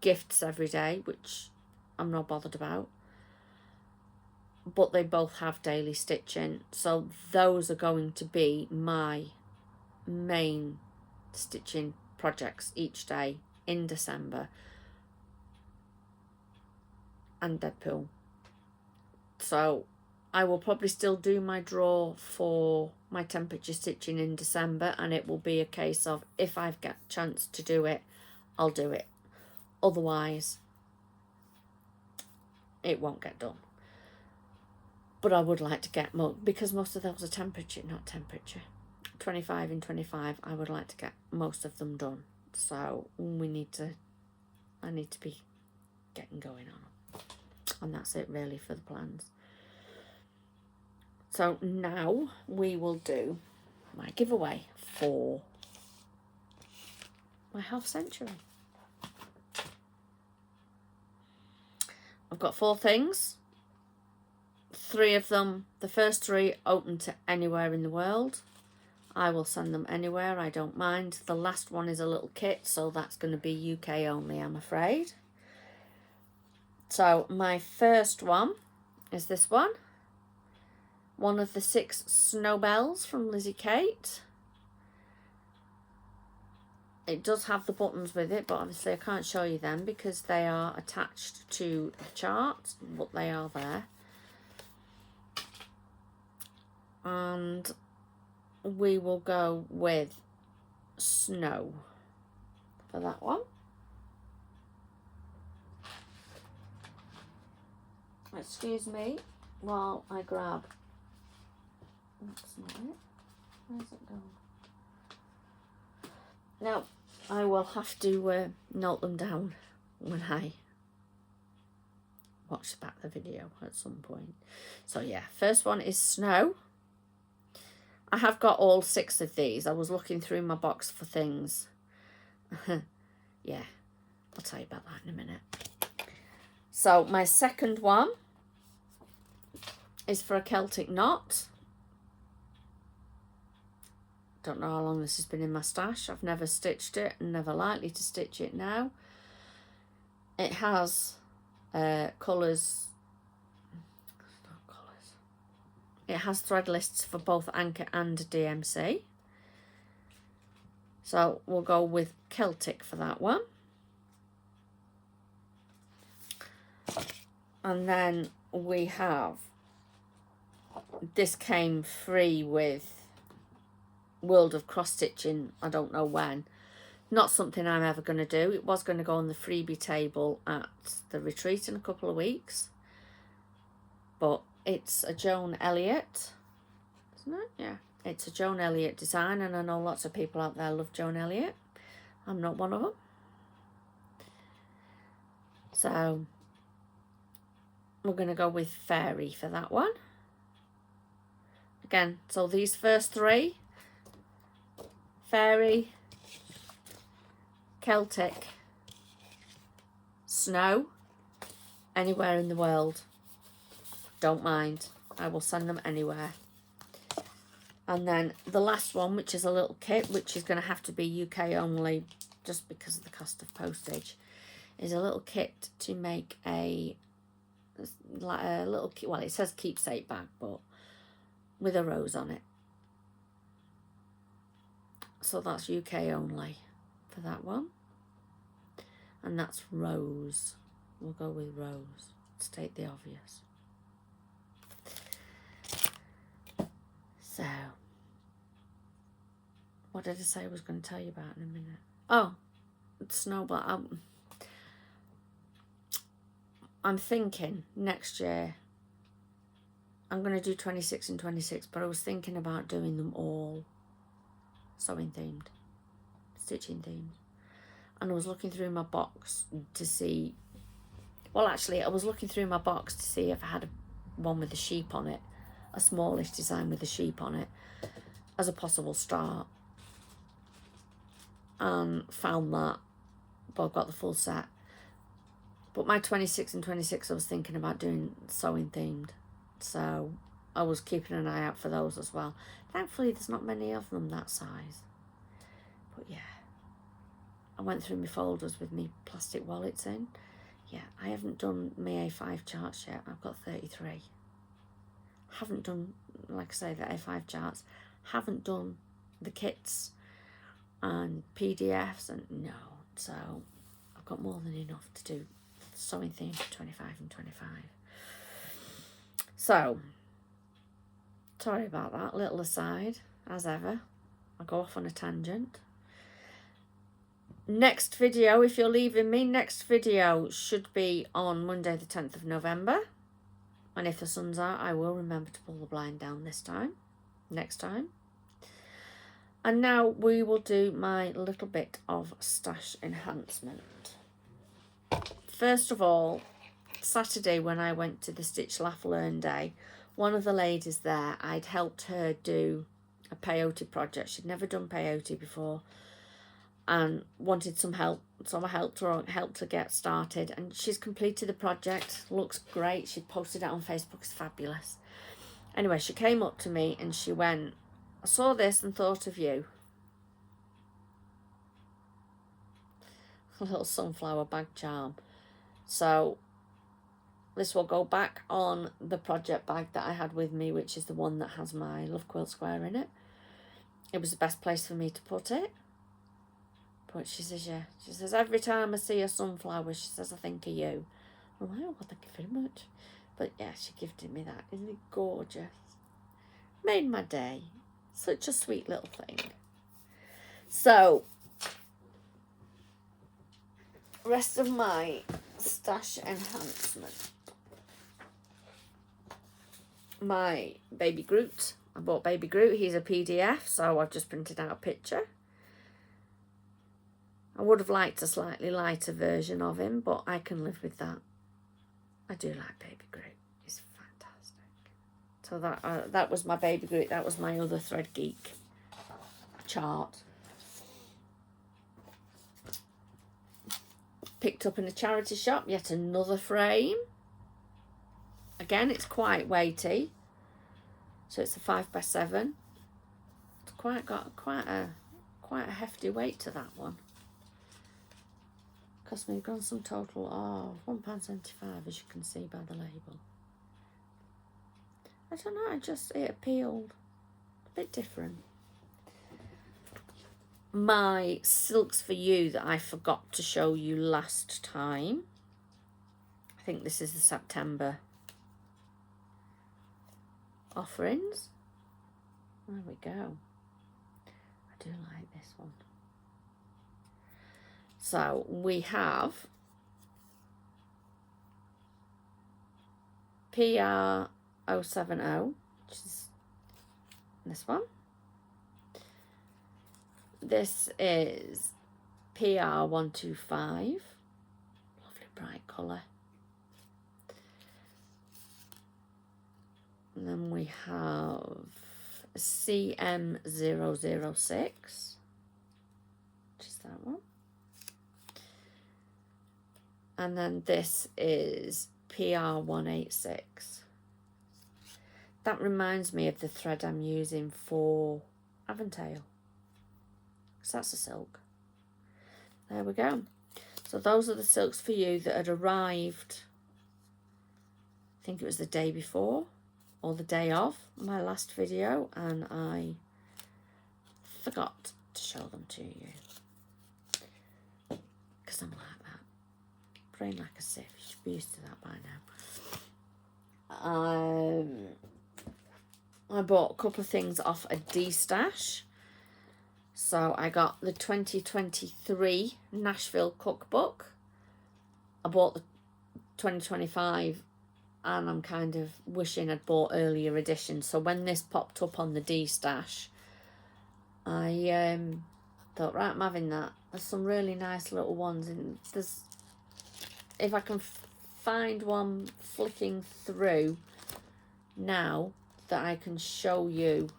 gifts every day, which I'm not bothered about, but they both have daily stitching, so those are going to be my main stitching projects each day in December, and Deadpool. So I will probably still do my draw for my temperature stitching in December, and it will be a case of if I've got a chance to do it, I'll do it. Otherwise, it won't get done. But I would like to get more, because most of those are temperature, 25 and 25. I would like to get most of them done. So I need to be getting going on. And that's it really for the plans. So now we will do my giveaway for my half century. I've got 4 things. 3 of them, the first 3, open to anywhere in the world. I will send them anywhere, I don't mind. The last one is a little kit, so that's going to be UK only, I'm afraid. So my first one is this one. One of the 6 Snowbells from Lizzie Kate. It does have the buttons with it, but obviously I can't show you them because they are attached to the chart, but they are there. And we will go with Snow for that one. Excuse me while I grab. That's not it. Where's it going? Now, I will have to note them down when I watch back the video at some point. So yeah, first one is Snow. I have got all 6 of these. I was looking through my box for things. Yeah, I'll tell you about that in a minute. So my second one is for a Celtic knot. Don't know how long this has been in my stash. I've never stitched it and never likely to stitch it now. It has colours. It has thread lists for both Anchor and DMC. So we'll go with Celtic for that one. And then we have, this came free with World of Cross Stitching, I don't know when. Not something I'm ever going to do. It was going to go on the freebie table at the retreat in a couple of weeks. But it's a Joan Elliott, isn't it? Yeah, it's a Joan Elliott design, and I know lots of people out there love Joan Elliott. I'm not one of them. So we're going to go with Fairy for that one. Again, so these first 3, Fairy, Celtic, Snow, anywhere in the world. Don't mind, I will send them anywhere. And then the last one, which is a little kit, which is going to have to be UK only just because of the cost of postage, is a little kit to make a little, well, it says keepsake bag, but with a rose on it. So that's UK only for that one. and that's rose. We'll go with rose. State the obvious. So, what did I say I was going to tell you about in a minute? Oh, snowball. I'm thinking next year I'm going to do 26 and 26, but I was thinking about doing them all sewing themed, stitching themed. And I was looking through my box to see, well actually I was looking through my box to see if I had one with a sheep on it, a smallish design with a sheep on it as a possible start, and found that, but I've got the full set. But my 26 and 26 I was thinking about doing sewing themed, so I was keeping an eye out for those as well. Thankfully there's not many of them that size, but yeah, I went through my folders with me plastic wallets in. Yeah, I haven't done my A5 charts yet. I've got 33. Haven't done, like I say, the A5 charts. Haven't done the kits and PDFs, and no. So I've got more than enough to do sewing theme for 25 and 25. So, sorry about that little aside, as ever. I go off on a tangent. Next video, if you're leaving me, next video should be on Monday the 10th of November. And if the sun's out, I will remember to pull the blind down this time, next time. And now we will do my little bit of stash enhancement. First of all, Saturday when I went to the Stitch Laugh Learn Day, one of the ladies there, I'd helped her do a peyote project. She'd never done peyote before and wanted some help, so I helped her get started, and she's completed the project. Looks great. She posted it on Facebook. It's fabulous. Anyway, she came up to me and she went, I saw this and thought of you. A little sunflower bag charm. So this will go back on the project bag that I had with me, which is the one that has my Love Quilt Square in it. It was the best place for me to put it. But she says, yeah. She says, every time I see a sunflower, she says, I think of you. I'm like, oh, well, thank you very much. But yeah, she gifted me that. Isn't it gorgeous? Made my day. Such a sweet little thing. So, rest of my stash enhancement. My Baby Groot. I bought Baby Groot. He's a PDF, so I've just printed out a picture. I would have liked a slightly lighter version of him, but I can live with that. I do like Baby Groot. He's fantastic. So that was my Baby Groot. That was my other Thread Geek chart. Picked up in a charity shop yet another frame. Again, it's quite weighty. So it's a 5x7. It's got quite a hefty weight to that one. Cost me a some total of £1.75, as you can see by the label. I don't know, it appealed. A bit different. My Silks for You that I forgot to show you last time. I think this is the September offerings. There we go. I do like this one. So we have PR070, which is this one. This is PR125, lovely bright colour. And then we have CM006, which is that one. And then this is PR186. That reminds me of the thread I'm using for Avontail, because that's a silk. There we go. So those are the Silks for You that had arrived, I think it was the day before or the day of my last video, and I forgot to show them to you because I'm like that. brain like a sieve. You should be used to that by now. I bought a couple of things off a D-stash. So I got the 2023 Nashville cookbook. I bought the 2025 and I'm kind of wishing I'd bought earlier editions. So when this popped up on the D-stash, I thought, right, I'm having that. There's some really nice little ones, and there's, if I can find one flicking through now that I can show you.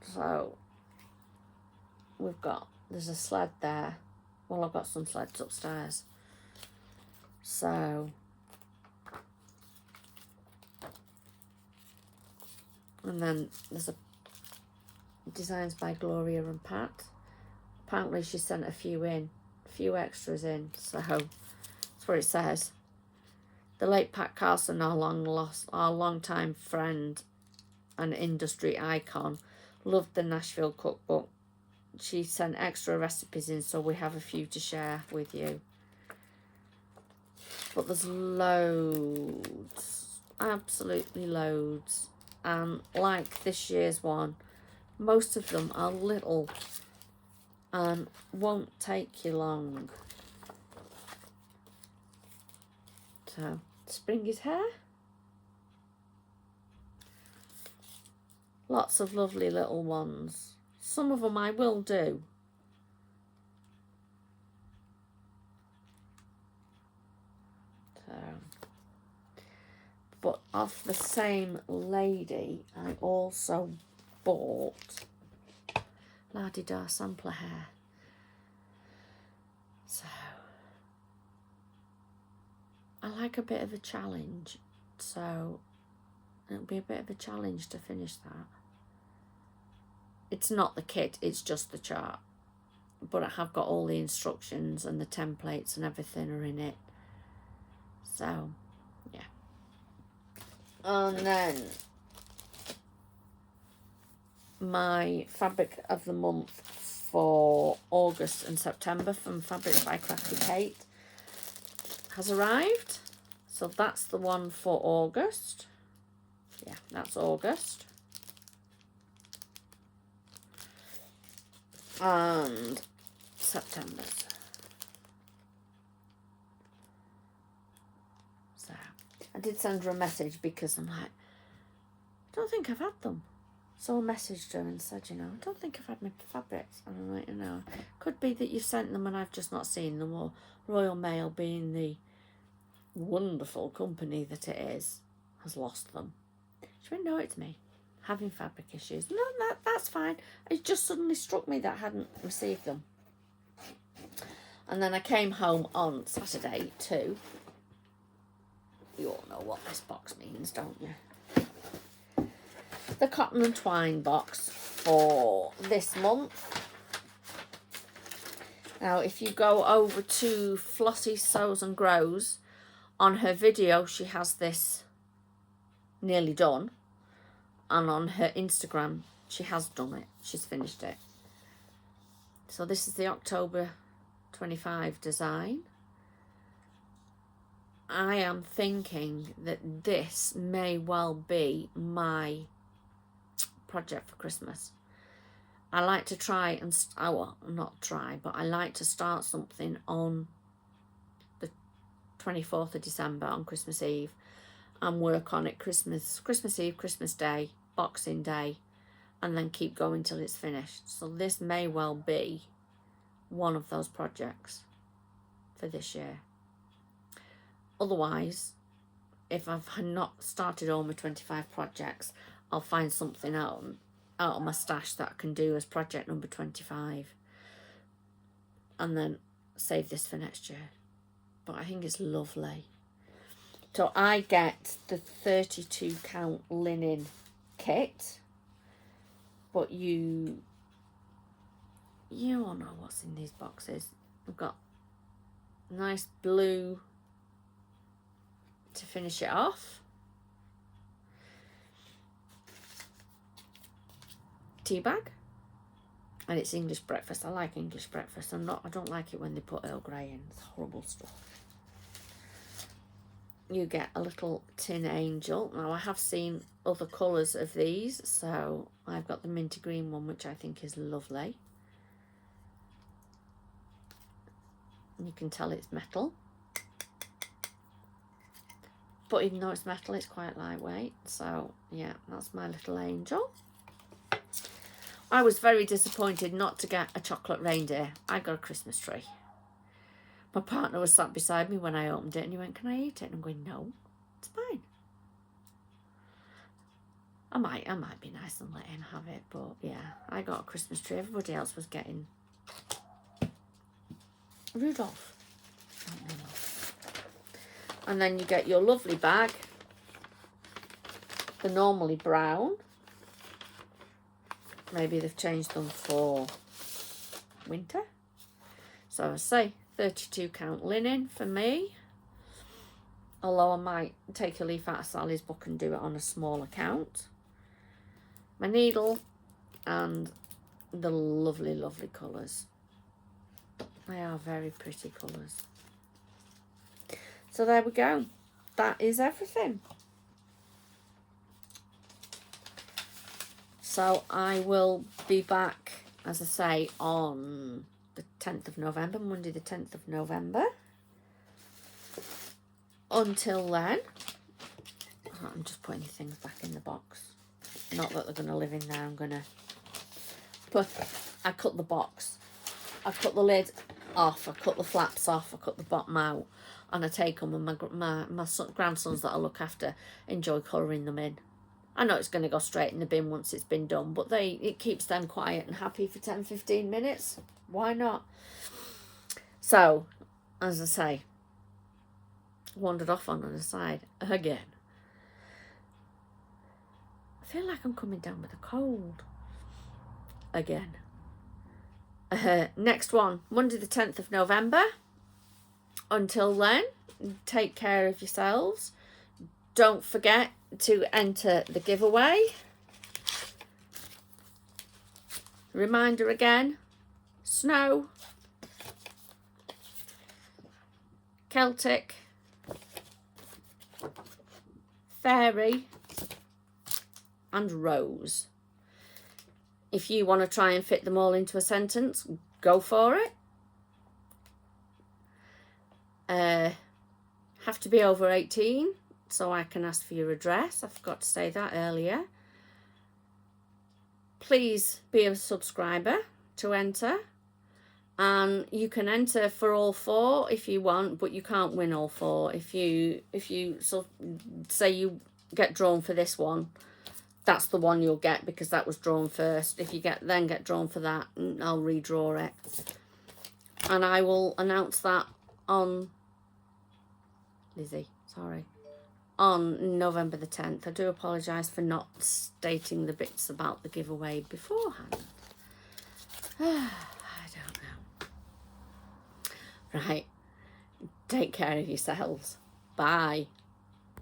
So there's a sled there. Well, I've got some sleds upstairs. So, and then there's a designs by Gloria and Pat. Apparently she sent a few extras in. So that's what it says. The late Pat Carson, our long-time friend and industry icon, loved the Nashville cookbook. She sent extra recipes in, so we have a few to share with you. But there's loads, absolutely loads. And like this year's one, most of them are little and won't take you long. So, spring is here. Lots of lovely little ones. Some of them I will do. So, but off the same lady, I also bought La-di-da sampler hair. So, I like a bit of a challenge. So, it'll be a bit of a challenge to finish that. It's not the kit, it's just the chart. But I have got all the instructions and the templates and everything are in it. So, yeah. And then my fabric of the month for August and September from Fabrics by Crafty Kate has arrived. So that's the one for August. Yeah, that's August. And September's. So I did send her a message because I'm like, I don't think I've had them. So I messaged her and said, you know, I don't think I've had my fabrics. And I'm like, you know, could be that you've sent them and I've just not seen them, or Royal Mail, being the wonderful company that it is, has lost them. She went, no, it's me. Having fabric issues. No, that's fine. It just suddenly struck me that I hadn't received them. And then I came home on Saturday too. You all know what this box means, don't you? The cotton and twine box for this month. Now, if you go over to Flossie Sews and Grows, on her video, she has this nearly done. And on her Instagram, she has done it. She's finished it. So this is the October 25 design. I am thinking that this may well be my project for Christmas. I like to try and, well, not try, but I like to start something on the 24th of December, on Christmas Eve, and work on it Christmas Eve, Christmas Day, Boxing Day, and then keep going till it's finished. So this may well be one of those projects for this year. Otherwise, if I've not started all my 25 projects, I'll find something out of my stash that I can do as project number 25, and then save this for next year. But I think it's lovely. So I get the 32 count linen kit, but you all know what's in these boxes. I've got nice blue to finish it off, tea bag, And it's English breakfast. I like English breakfast. I don't like it when they put Earl Grey in. It's horrible stuff. You get a little tin angel. Now I have seen other colours of these, so I've got the minty green one, which I think is lovely. You can tell it's metal, but even though it's metal, it's quite lightweight. So yeah, that's my little angel. I was very disappointed not to get a chocolate reindeer. I got a Christmas tree. My partner was sat beside me when I opened it, and he went, "Can I eat it?" And I'm going, "No, it's fine." I might be nice and let him have it, but yeah, I got a Christmas tree. Everybody else was getting Rudolph. And then you get your lovely bag. They're normally brown. Maybe they've changed them for winter. So I say 32 count linen for me. Although I might take a leaf out of Sally's book and do it on a smaller count. My needle and the lovely, lovely colours. They are very pretty colours. So there we go. That is everything. So I will be back, as I say, on the 10th of November, Monday the 10th of November. Until then, I'm just putting the things back in the box. Not that they're going to live in there. I'm going to put, I cut the box. I cut the lid off. I cut the flaps off. I cut the bottom out. And I take them, and my grandsons that I look after enjoy colouring them in. I know it's going to go straight in the bin once it's been done, but it keeps them quiet and happy for 10-15 minutes. Why not? So, as I say, wandered off on an aside again. I feel like I'm coming down with a cold again. Next one, Monday the 10th of November. Until then, take care of yourselves. Don't forget to enter the giveaway. Reminder again, snow, Celtic, fairy and rose. If you want to try and fit them all into a sentence, go for it. Have to be over 18 so I can ask for your address. I forgot to say that earlier. Please be a subscriber to enter, and you can enter for all 4 if you want, but you can't win all 4. If you so say you get drawn for this one, that's the one you'll get because that was drawn first. If you then get drawn for that, I'll redraw it, and I will announce that on on November the 10th. I do apologise for not stating the bits about the giveaway beforehand. I don't know. Right. Take care of yourselves. Bye.